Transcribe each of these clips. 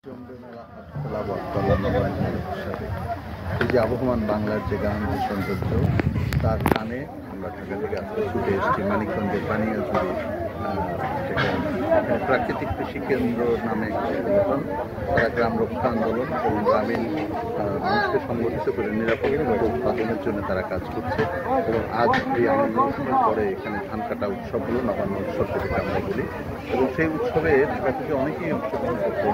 এই যে আবহমান বাংলার যে গান যে সৌন্দর্য তার গানে আমরা ঢাকা থেকে আজকে ছুটে এসেছি মানিকগঞ্জের পানীয় জুড়ে প্রাকৃতিক কৃষি কেন্দ্র নামে তারা গ্রাম রক্ষা আন্দোলন এবং গ্রামীণ মানুষকে সংগঠিত করে নিরাপদ উৎপাদনের জন্য তারা কাজ করছে এবং আজ এই আনন্দ উৎসবের পরে এখানে ধান কাটা উৎসব হলো নবান্ন উৎসব যেটাকে আমরা বলি এবং সেই উৎসবে ঢাকা থেকে অনেকেই অংশগ্রহণ করতে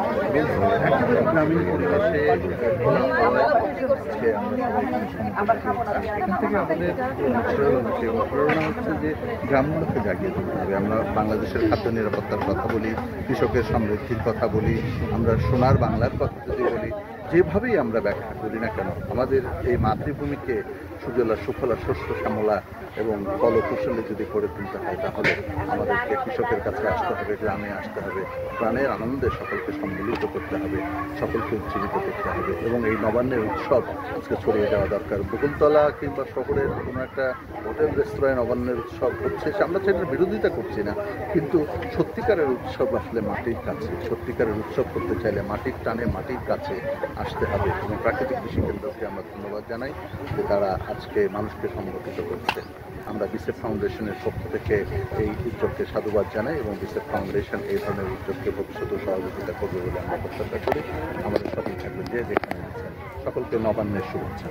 গ্রামীণ পরিবেশে খোলা হাওয়ায় আমরা সবাই এখান থেকে আমাদের অনুপ্রেরণা হচ্ছে যে গ্রামগুলোকে জাগিয়ে তুলতে হবে। আমরা বাংলাদেশের খাদ্য নিরাপত্তার কথা বলি, কৃষকের সমৃদ্ধির কথা বলি, আমরা সোনার বাংলার কথা যদি বলি, যেভাবেই আমরা ব্যাখ্যা করি না কেন আমাদের এই মাতৃভূমিকে সুজলা সুফলা শস্য শ্যামলা এবং কলকুশলে যদি করে তুলতে হয় তাহলে আমাদেরকে কৃষকের কাছে আসতে হবে, গ্রামে আসতে হবে, প্রাণের আনন্দে সকলকে সম্মিলিত করতে হবে, সকলকে উজ্জীবিত করতে হবে এবং এই নবান্নের উৎসব আজকে ছড়িয়ে দেওয়া দরকার। বকুলতলা কিংবা শহরের কোনো একটা হোটেল রেস্তোরাঁয় নবান্নের উৎসব হচ্ছে, আমরা সেটার বিরোধিতা করছি না, কিন্তু সত্যিকারের উৎসব আসলে মাটির কাছে। সত্যিকারের উৎসব করতে চাইলে মাটির টানে মাটির কাছে আসতে হবে এবং প্রাকৃতিক কৃষি কেন্দ্রকে আমরা ধন্যবাদ জানাই যে তারা আজকে মানুষকে সংগঠিত করছে। আমরা বিসেফ ফাউন্ডেশনের পক্ষ থেকে এই উদ্যোগকে সাধুবাদ জানাই এবং বিসেফ ফাউন্ডেশন এই ধরনের উদ্যোগকে ভবিষ্যতে সহযোগিতা করবে বলে আমরা প্রত্যাশা করি। আমাদের সকল থাকবে যে যেখানে আছেন সকলকে নবান্নের শুভেচ্ছা।